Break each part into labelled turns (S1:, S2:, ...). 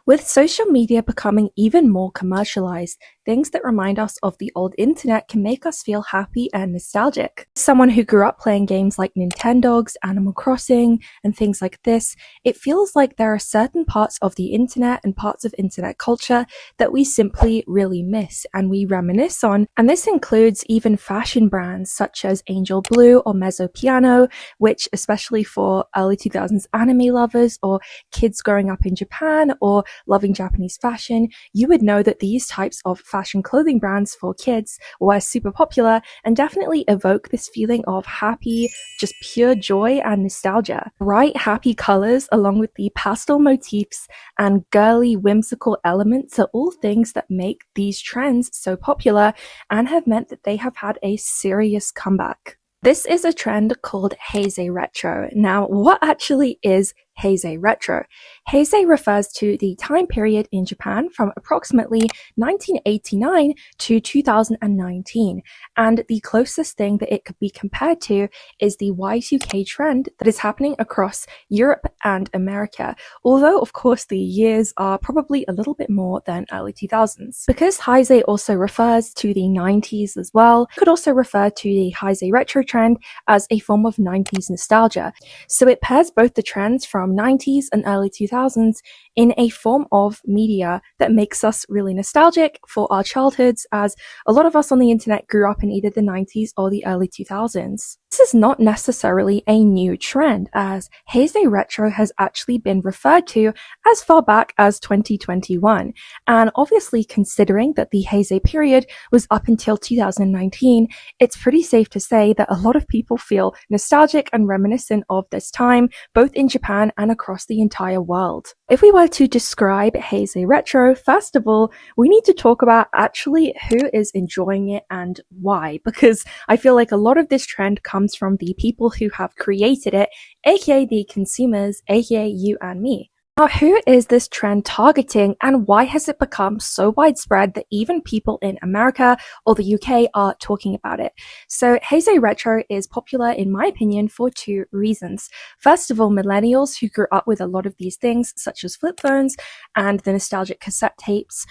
S1: With social media becoming even more commercialized, things that remind us of the old internet can make us feel happy and nostalgic. Someone who grew up playing games like Nintendogs, Animal Crossing, and things like this, it feels like there are certain parts of the internet and parts of internet culture that we simply really miss and we reminisce on. And this includes even fashion brands such as Angel Blue or Mezzo Piano, which especially for early 2000s anime lovers or kids growing up in Japan or loving Japanese fashion, you would know that these types of fashion clothing brands for kids were super popular and definitely evoke this feeling of happy, just pure joy and nostalgia. Bright, happy colors along with the pastel motifs and girly, whimsical elements are all things that make these trends so popular and have meant that they have had a serious comeback. This is a trend called Heisei Retro. Now, what actually is Heisei Retro? Heisei refers to the time period in Japan from approximately 1989 to 2019, and the closest thing that it could be compared to is the Y2K trend that is happening across Europe and America, although of course the years are probably a little bit more than early 2000s. Because Heisei also refers to the 90s as well, it could also refer to the Heisei Retro trend as a form of 90s nostalgia. So it pairs both the trends from 90s and early 2000s in a form of media that makes us really nostalgic for our childhoods, as a lot of us on the internet grew up in either the 90s or the early 2000s. This is not necessarily a new trend, as Heisei Retro has actually been referred to as far back as 2021. And obviously, considering that the Heisei period was up until 2019, it's pretty safe to say that a lot of people feel nostalgic and reminiscent of this time, both in Japan and across the entire world. If we were to describe Heisei Retro, first of all, we need to talk about actually who is enjoying it and why, because I feel like a lot of this trend comes from the people who have created it, aka the consumers, aka you and me. Now, who is this trend targeting and why has it become so widespread that even people in America or the UK are talking about it? So Heisei Retro is popular in my opinion for two reasons. First of all, millennials who grew up with a lot of these things such as flip phones and the nostalgic cassette tapes,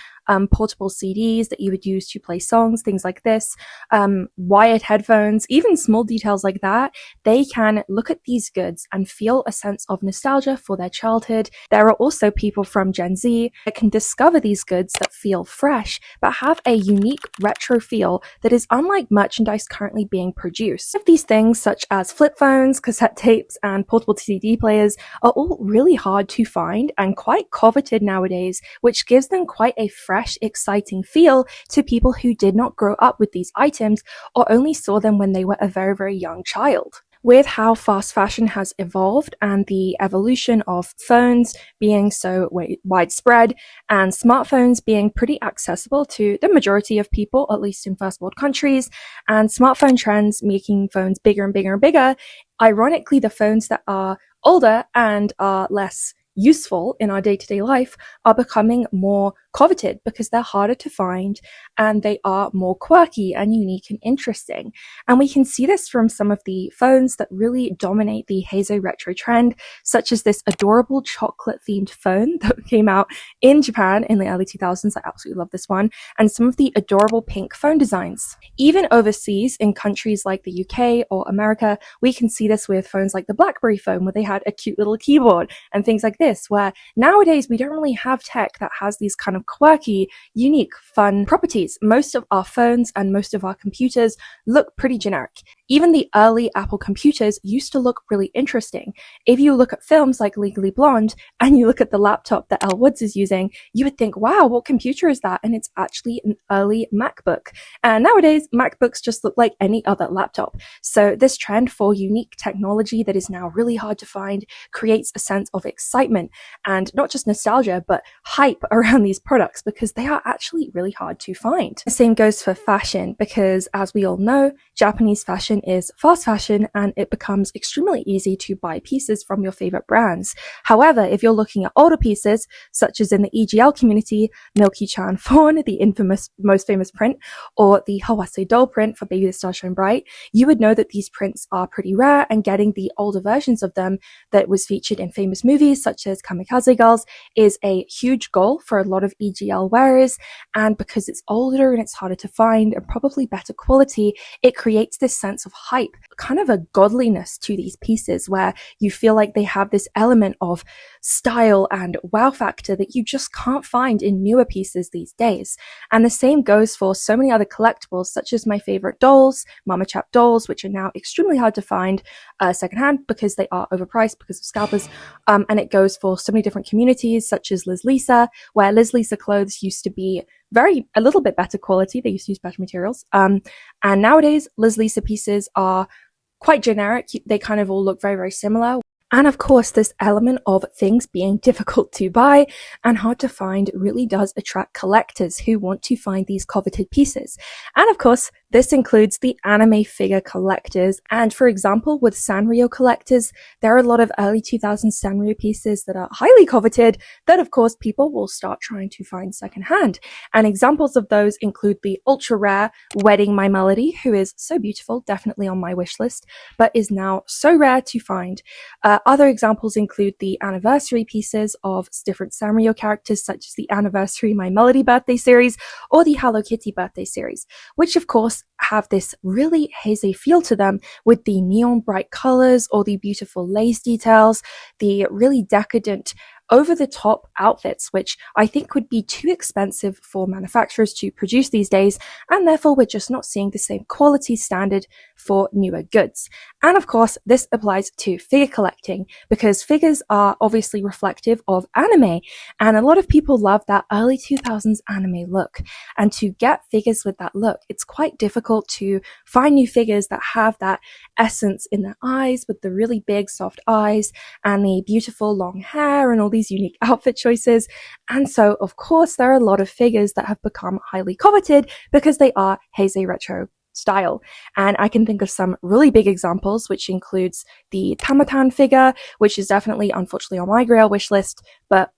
S1: portable CDs that you would use to play songs, things like this, wired headphones, even small details like that, they can look at these goods and feel a sense of nostalgia for their childhood. There are also people from Gen Z that can discover these goods that feel fresh, but have a unique retro feel that is unlike merchandise currently being produced. These things such as flip phones, cassette tapes, and portable CD players are all really hard to find and quite coveted nowadays, which gives them quite a fresh, exciting feel to people who did not grow up with these items or only saw them when they were a very, very young child. With how fast fashion has evolved and the evolution of phones being so widespread and smartphones being pretty accessible to the majority of people, at least in first world countries, and smartphone trends making phones bigger and bigger and bigger, ironically, the phones that are older and are less useful in our day-to-day life are becoming more coveted because they're harder to find and they are more quirky and unique and interesting. And we can see this from some of the phones that really dominate the Heisei Retro trend, such as this adorable chocolate-themed phone that came out in Japan in the early 2000s. I absolutely love this one. And some of the adorable pink phone designs. Even overseas in countries like the UK or America, we can see this with phones like the BlackBerry phone, where they had a cute little keyboard and things like this, where nowadays we don't really have tech that has these kind of quirky, unique, fun properties. Most of our phones and most of our computers look pretty generic. Even the early Apple computers used to look really interesting. If you look at films like Legally Blonde and you look at the laptop that Elle Woods is using, you would think, wow, what computer is that? And it's actually an early MacBook. And nowadays, MacBooks just look like any other laptop. So this trend for unique technology that is now really hard to find creates a sense of excitement and not just nostalgia, but hype around these products because they are actually really hard to find. The same goes for fashion because, as we all know, Japanese fashion is fast fashion and it becomes extremely easy to buy pieces from your favorite brands. However, if you're looking at older pieces, such as in the EGL community, Milky-chan Fawn, the infamous, most famous print, or the Hawase doll print for Baby the Star Shine Bright, you would know that these prints are pretty rare, and getting the older versions of them that was featured in famous movies such as Kamikaze Girls is a huge goal for a lot of EGL wearers. And because it's older and it's harder to find and probably better quality, it creates this sense of hype, kind of a godliness to these pieces where you feel like they have this element of style and wow factor that you just can't find in newer pieces these days. And the same goes for so many other collectibles, such as my favorite dolls, Mama Chap dolls, which are now extremely hard to find secondhand because they are overpriced because of scalpers. And it goes for so many different communities, such as Liz Lisa, where Liz Lisa clothes used to be a little bit better quality. They used to use better materials. And nowadays, Liz Lisa pieces are quite generic. They kind of all look very, very similar. And of course, this element of things being difficult to buy and hard to find really does attract collectors who want to find these coveted pieces. And of course, this includes the anime figure collectors. And for example, with Sanrio collectors, there are a lot of early 2000s Sanrio pieces that are highly coveted that of course people will start trying to find secondhand. And examples of those include the ultra rare Wedding My Melody, who is so beautiful, definitely on my wish list, but is now so rare to find. Other examples include the anniversary pieces of different Sanrio characters, such as the Anniversary My Melody birthday series or the Hello Kitty birthday series, which of course have this really Heisei feel to them with the neon bright colors or the beautiful lace details, the really decadent over-the-top outfits, which I think would be too expensive for manufacturers to produce these days, and therefore we're just not seeing the same quality standard for newer goods. And of course, this applies to figure collecting because figures are obviously reflective of anime, and a lot of people love that early 2000s anime look. And to get figures with that look, it's quite difficult to find new figures that have that essence in their eyes, with the really big soft eyes and the beautiful long hair and all these unique outfit choices. And so of course there are a lot of figures that have become highly coveted because they are Heisei Retro style. And I can think of some really big examples, which includes the Tamatan figure, which is definitely unfortunately on my Grail wish list, but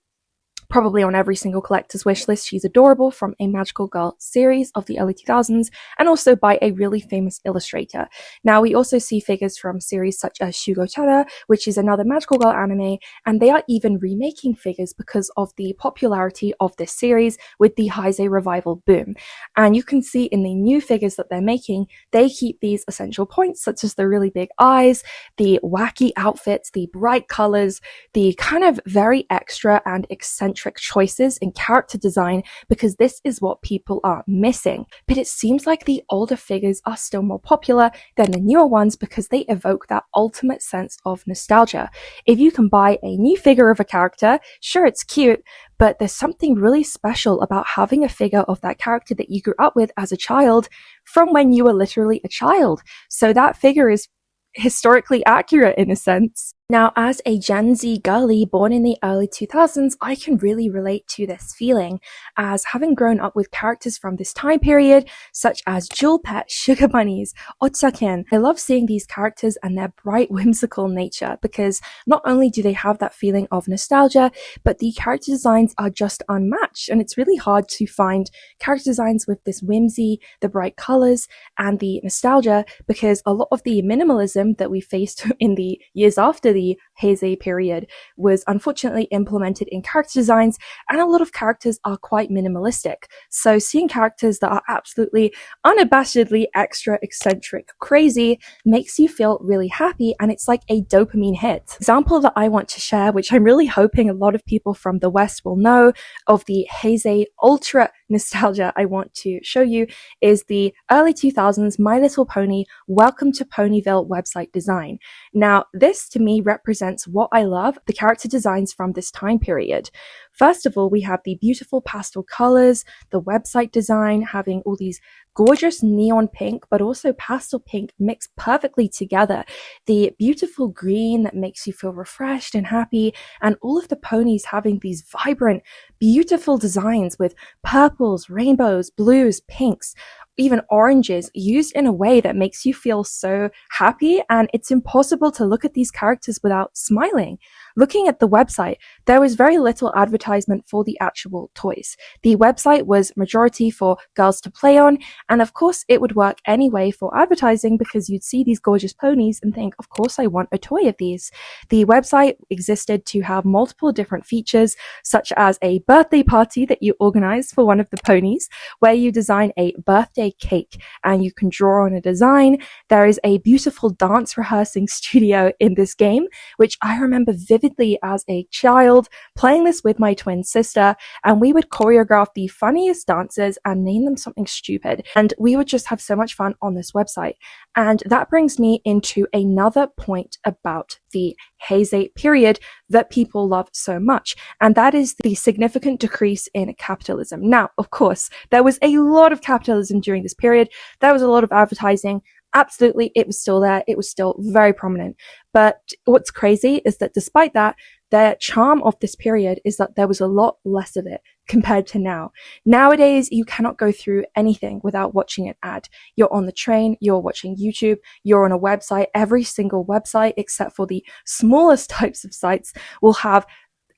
S1: probably on every single collector's wish list. She's adorable, from a Magical Girl series of the early 2000s, and also by a really famous illustrator. Now, we also see figures from series such as Shugo Chara, which is another Magical Girl anime, and they are even remaking figures because of the popularity of this series with the Heisei revival boom. And you can see in the new figures that they're making, they keep these essential points, such as the really big eyes, the wacky outfits, the bright colors, the kind of very extra and eccentric choices in character design, because this is what people are missing. But it seems like the older figures are still more popular than the newer ones because they evoke that ultimate sense of nostalgia. If you can buy a new figure of a character, sure, it's cute, but there's something really special about having a figure of that character that you grew up with as a child from when you were literally a child. So that figure is historically accurate in a sense. Now, as a Gen Z girly born in the early 2000s, I can really relate to this feeling, as having grown up with characters from this time period, such as Jewel Pet, Sugar Bunnies, Otsaken. I love seeing these characters and their bright, whimsical nature, because not only do they have that feeling of nostalgia, but the character designs are just unmatched, and it's really hard to find character designs with this whimsy, the bright colors, and the nostalgia, because a lot of the minimalism that we faced in the years after the Heisei period was unfortunately implemented in character designs, and a lot of characters are quite minimalistic. So seeing characters that are absolutely unabashedly extra, eccentric, crazy makes you feel really happy, and it's like a dopamine hit. Example that I want to share, which I'm really hoping a lot of people from the West will know of the Heisei ultra nostalgia I want to show you, is the early 2000s My Little Pony Welcome to Ponyville website design. Now, this to me represents what I love, the character designs from this time period. First of all, we have the beautiful pastel colors, the website design having all these gorgeous neon pink, but also pastel pink mixed perfectly together. The beautiful green that makes you feel refreshed and happy, and all of the ponies having these vibrant, beautiful designs with purples, rainbows, blues, pinks, even oranges, used in a way that makes you feel so happy, and it's impossible to look at these characters without smiling. Looking at the website, there was very little advertisement for the actual toys. The website was majority for girls to play on, and of course it would work anyway for advertising because you'd see these gorgeous ponies and think, of course I want a toy of these. The website existed to have multiple different features, such as a birthday party that you organize for one of the ponies, where you design a birthday cake and you can draw on a design. There is a beautiful dance rehearsing studio in this game, which I remember vividly as a child playing this with my twin sister, and we would choreograph the funniest dances and name them something stupid, and we would just have so much fun on this website. And that brings me into another point about the Heisei period that people love so much, and that is the significant decrease in capitalism. Now, of course, there was a lot of capitalism during this period. There was a lot of advertising. Absolutely, it was still there. It was still very prominent. But what's crazy is that despite that, the charm of this period is that there was a lot less of it compared to now. Nowadays, you cannot go through anything without watching an ad. You're on the train, you're watching YouTube, you're on a website. Every single website, except for the smallest types of sites, will have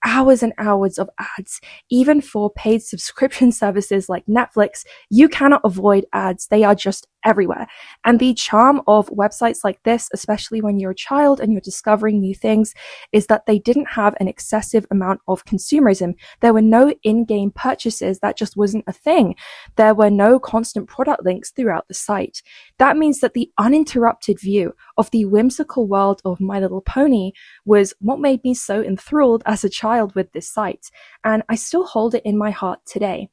S1: hours and hours of ads. Even for paid subscription services like Netflix, you cannot avoid ads. They are just everywhere. And the charm of websites like this, especially when you're a child and you're discovering new things, is that they didn't have an excessive amount of consumerism. There were no in-game purchases. That just wasn't a thing. There were no constant product links throughout the site. That means that the uninterrupted view of the whimsical world of My Little Pony was what made me so enthralled as a child with this site. And I still hold it in my heart today.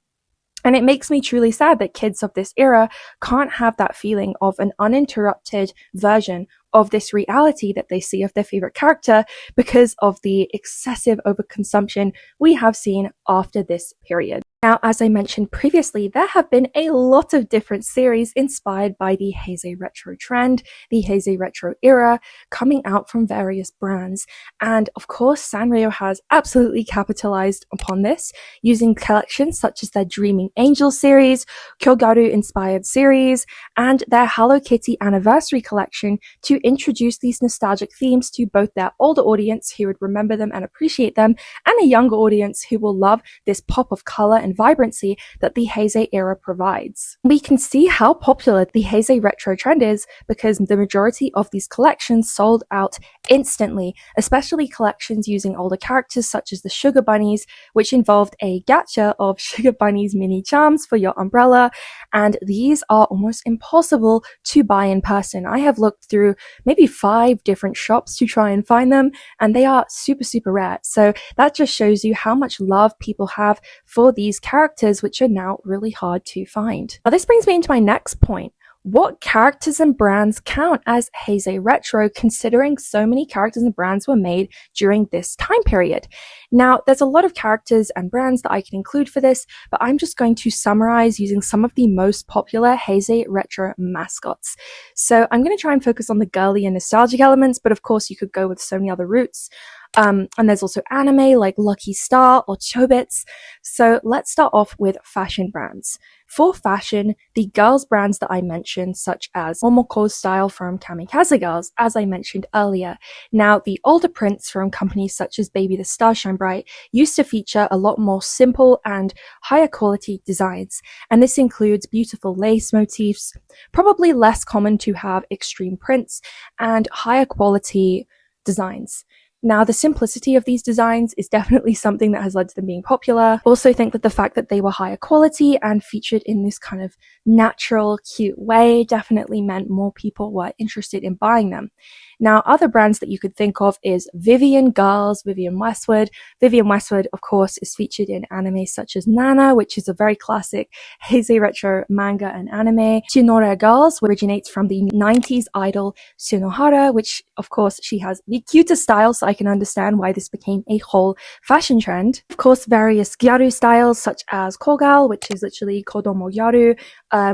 S1: And it makes me truly sad that kids of this era can't have that feeling of an uninterrupted version of this reality that they see of their favorite character because of the excessive overconsumption we have seen after this period. Now, as I mentioned previously, there have been a lot of different series inspired by the Heisei Retro trend, the Heisei Retro era, coming out from various brands. And of course, Sanrio has absolutely capitalized upon this, using collections such as their Dreaming Angel series, Kyogaru-inspired series, and their Hello Kitty Anniversary collection to introduce these nostalgic themes to both their older audience who would remember them and appreciate them, and a younger audience who will love this pop of color and vibrancy that the Heisei era provides. We can see how popular the Heisei Retro trend is because the majority of these collections sold out instantly, especially collections using older characters such as the Sugar Bunnies, which involved a gacha of Sugar Bunnies mini charms for your umbrella, and these are almost impossible to buy in person. I have looked through maybe 5 different shops to try and find them, and they are super, super rare. So that just shows you how much love people have for these characters, which are now really hard to find. Now, this brings me into my next point. What characters and brands count as Heisei Retro, considering so many characters and brands were made during this time period? Now, there's a lot of characters and brands that I can include for this, but I'm just going to summarize using some of the most popular Heisei Retro mascots. So I'm going to try and focus on the girly and nostalgic elements, but of course you could go with so many other routes. And there's also anime like Lucky Star or Chobits. So let's start off with fashion brands. For fashion, the girls brands that I mentioned, such as Momoko Style from Kamikaze Girls, as I mentioned earlier. Now, the older prints from companies such as Baby the Starshine Bright used to feature a lot more simple and higher quality designs. And this includes beautiful lace motifs, probably less common to have extreme prints, and higher quality designs. Now, the simplicity of these designs is definitely something that has led to them being popular. Also think that the fact that they were higher quality and featured in this kind of natural, cute way definitely meant more people were interested in buying them. Now, other brands that you could think of is Vivian Girls, Vivian Westwood. Vivian Westwood, of course, is featured in anime such as Nana, which is a very classic Heisei Retro manga and anime. Tsunore Girls originates from the 90s idol Sunohara, which, of course, she has the cutest style, so I can understand why this became a whole fashion trend. Of course, various gyaru styles such as Kogal, which is literally Kodomo Gyaru,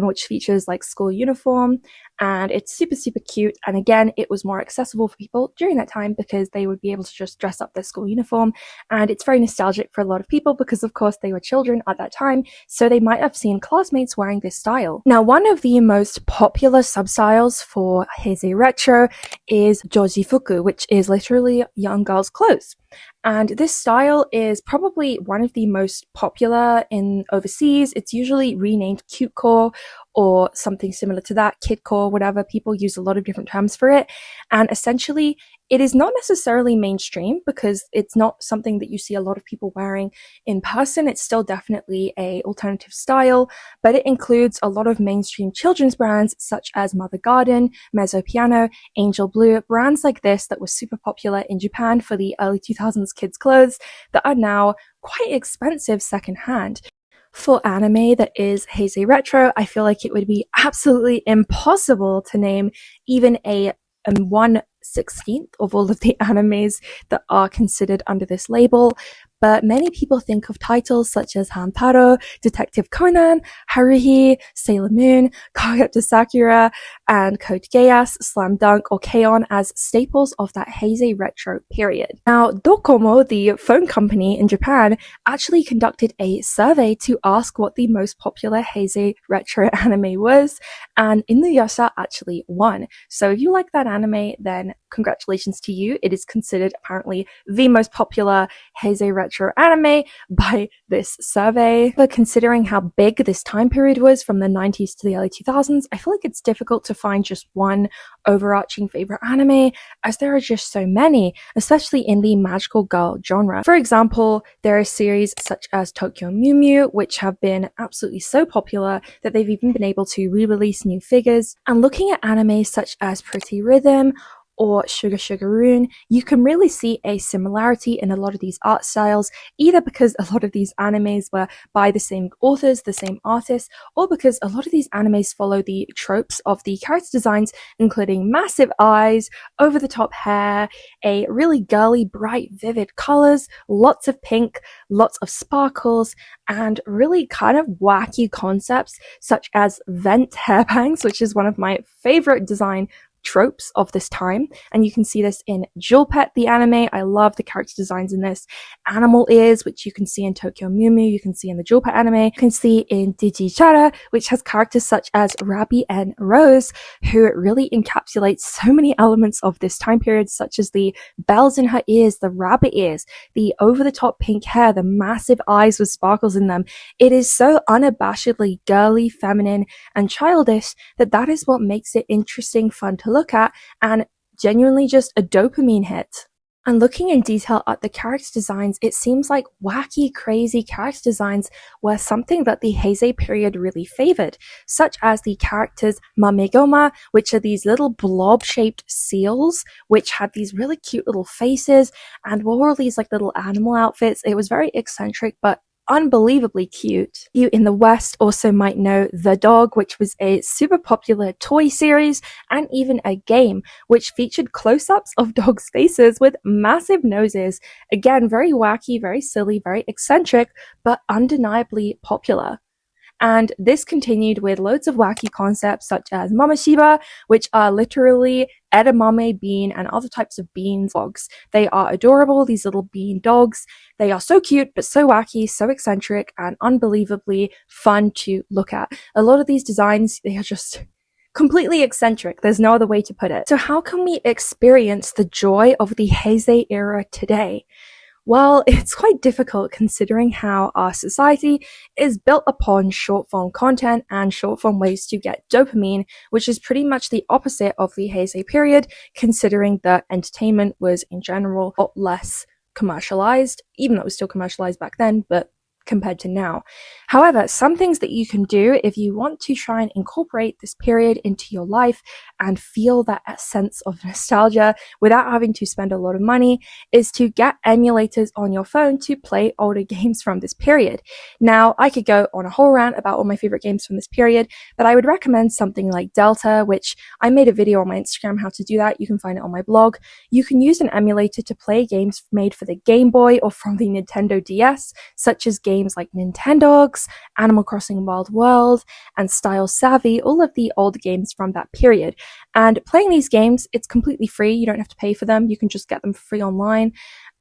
S1: which features like school uniform, and it's super, super cute. And again, it was more accessible for people during that time because they would be able to just dress up their school uniform. And it's very nostalgic for a lot of people because, of course, they were children at that time, so they might have seen classmates wearing this style. Now, one of the most popular substyles for Heisei Retro is jojifuku, which is literally young girls' clothes. And this style is probably one of the most popular in overseas. It's usually renamed cute core or something similar to that, kid core, whatever. People use a lot of different terms for it. And essentially, it is not necessarily mainstream because it's not something that you see a lot of people wearing in person. It's still definitely an alternative style, but it includes a lot of mainstream children's brands such as Mother Garden, Mezzo Piano, Angel Blue, brands like this that were super popular in Japan for the early 2000s kids' clothes that are now quite expensive secondhand. For anime that is Heisei Retro, I feel like it would be absolutely impossible to name even a 1/16 of all of the animes that are considered under this label, but many people think of titles such as Hamtaro, Detective Conan, Haruhi, Sailor Moon, Kaguya Sakura, and Code Geass, Slam Dunk, or K-On! As staples of that Heisei Retro period. Now, Docomo, the phone company in Japan, actually conducted a survey to ask what the most popular Heisei Retro anime was, and Inuyasha actually won. So if you like that anime, then congratulations to you. It is considered apparently the most popular Heisei Retro anime by this survey. But considering how big this time period was from the 90s to the early 2000s, I feel like it's difficult to find just one overarching favorite anime, as there are just so many, especially in the magical girl genre. For example, there are series such as Tokyo Mew Mew, which have been absolutely so popular that they've even been able to re-release new figures. And looking at anime such as Pretty Rhythm or Sugar Sugar Rune, you can really see a similarity in a lot of these art styles, either because a lot of these animes were by the same authors, the same artists, or because a lot of these animes follow the tropes of the character designs, including massive eyes, over-the-top hair, a really girly, bright, vivid colors, lots of pink, lots of sparkles, and really kind of wacky concepts such as vent hairbangs, which is one of my favorite design tropes of this time, and you can see this in Jewel Pet, the anime. I love the character designs in this. Animal ears, which you can see in Tokyo Mew Mew, you can see in the Jewel Pet anime, you can see in Digichara, which has characters such as Rabi and Rose, who really encapsulates so many elements of this time period, such as the bells in her ears, the rabbit ears, the over-the-top pink hair, the massive eyes with sparkles in them. It is so unabashedly girly, feminine, and childish that is what makes it interesting, fun to look at, and genuinely just a dopamine hit. And looking in detail at the character designs, it seems like wacky, crazy character designs were something that the Heisei period really favored, such as the characters Mamegoma, which are these little blob-shaped seals, which had these really cute little faces and wore all these like little animal outfits. It was very eccentric, but unbelievably cute. You in the West also might know The Dog, which was a super popular toy series and even a game which featured close-ups of dogs' faces with massive noses. Again, very wacky, very silly, very eccentric, but undeniably popular. And this continued with loads of wacky concepts such as Mama Shiba, which are literally edamame bean and other types of bean dogs. They are adorable, these little bean dogs. They are so cute, but so wacky, so eccentric, and unbelievably fun to look at. A lot of these designs, they are just completely eccentric. There's no other way to put it. So how can we experience the joy of the Heisei era today? Well, it's quite difficult considering how our society is built upon short-form content and short-form ways to get dopamine, which is pretty much the opposite of the Heisei period, considering that entertainment was in general a lot less commercialized, even though it was still commercialized back then, but compared to now. However, some things that you can do if you want to try and incorporate this period into your life and feel that sense of nostalgia without having to spend a lot of money is to get emulators on your phone to play older games from this period. Now, I could go on a whole rant about all my favorite games from this period, but I would recommend something like Delta, which I made a video on my Instagram how to do that. You can find it on my blog. You can use an emulator to play games made for the Game Boy or from the Nintendo DS, such as games games like Nintendogs, Animal Crossing Wild World, and Style Savvy, all of the old games from that period. And playing these games, it's completely free. You don't have to pay for them. You can just get them for free online.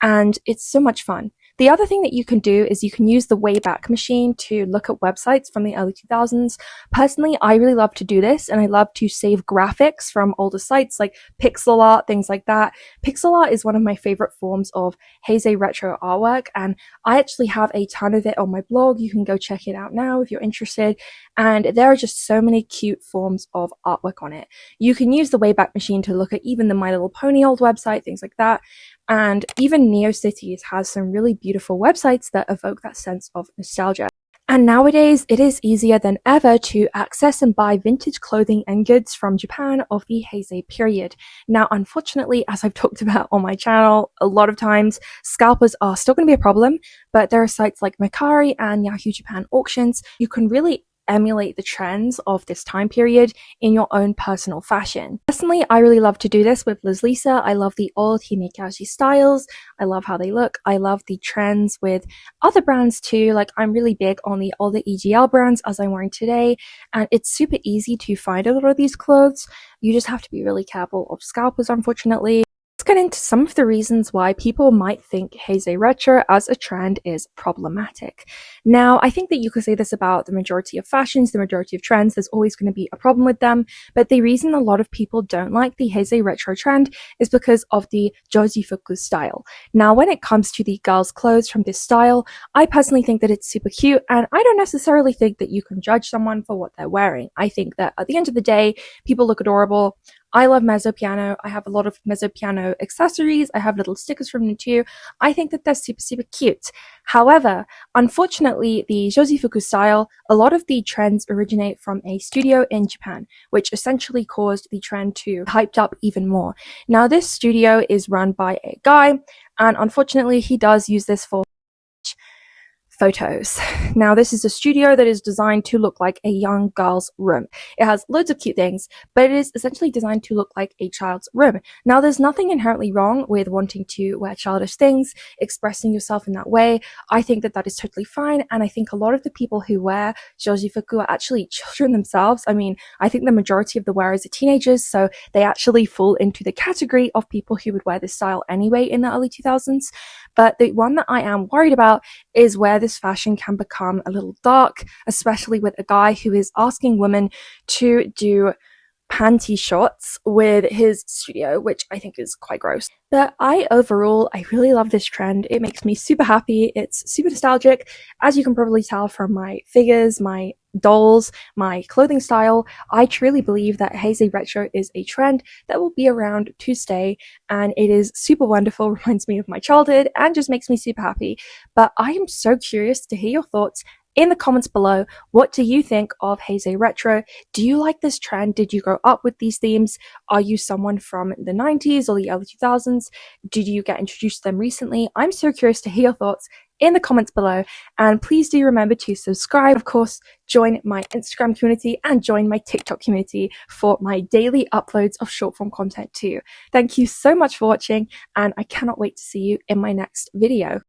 S1: And it's so much fun. The other thing that you can do is you can use the Wayback Machine to look at websites from the early 2000s. Personally, I really love to do this, and I love to save graphics from older sites like pixel art, things like that. Pixel art is one of my favorite forms of Heisei Retro artwork, and I actually have a ton of it on my blog. You can go check it out now if you're interested. And there are just so many cute forms of artwork on it. You can use the Wayback Machine to look at even the My Little Pony old website, things like that. And even NeoCities has some really beautiful websites that evoke that sense of nostalgia. And nowadays, it is easier than ever to access and buy vintage clothing and goods from Japan of the Heisei period. Now, unfortunately, as I've talked about on my channel a lot of times, scalpers are still going to be a problem, but there are sites like Mercari and Yahoo Japan Auctions. You can really emulate the trends of this time period in your own personal fashion. Personally, I really love to do this with Liz Lisa. I love the old Himekashi styles. I love how they look. I love the trends with other brands too. Like, I'm really big on the older EGL brands as I'm wearing today, and it's super easy to find a lot of these clothes. You just have to be really careful of scalpers, unfortunately. Let's get into some of the reasons why people might think Heisei Retro as a trend is problematic. Now, I think that you could say this about the majority of fashions, the majority of trends. There's always going to be a problem with them, but the reason a lot of people don't like the Heisei Retro trend is because of the jojifuku style. Now, when it comes to the girls' clothes from this style, I personally think that it's super cute, and I don't necessarily think that you can judge someone for what they're wearing. I think that at the end of the day, people look adorable. I love mezzo piano. I have a lot of mezzo piano accessories. I have little stickers from them too. I think that they're super, super cute. However, unfortunately, the jojifuku style, a lot of the trends originate from a studio in Japan, which essentially caused the trend to hyped up even more. Now, this studio is run by a guy, and unfortunately, he does use this for photos. Now, this is a studio that is designed to look like a young girl's room. It has loads of cute things, but it is essentially designed to look like a child's room. Now, there's nothing inherently wrong with wanting to wear childish things, expressing yourself in that way. I think that that is totally fine, and I think a lot of the people who wear jojifuku are actually children themselves. I mean, I think the majority of the wearers are teenagers, so they actually fall into the category of people who would wear this style anyway in the early 2000s. But the one that I am worried about is where this fashion can become a little dark, especially with a guy who is asking women to do panty shots with his studio, which I think is quite gross. But I really love this trend. It makes me super happy. It's super nostalgic. As you can probably tell from my figures, my dolls, my clothing style, I truly believe that Heisei Retro is a trend that will be around to stay, and it is super wonderful, reminds me of my childhood, and just makes me super happy. But I am so curious to hear your thoughts in the comments below. What do you think of Heisei Retro? Do you like this trend? Did you grow up with these themes? Are you someone from the 90s or the early 2000s? Did you get introduced to them recently? I'm so curious to hear your thoughts in the comments below, and please do remember to subscribe. Of course, join my Instagram community and join my TikTok community for my daily uploads of short form content too. Thank you so much for watching, and I cannot wait to see you in my next video.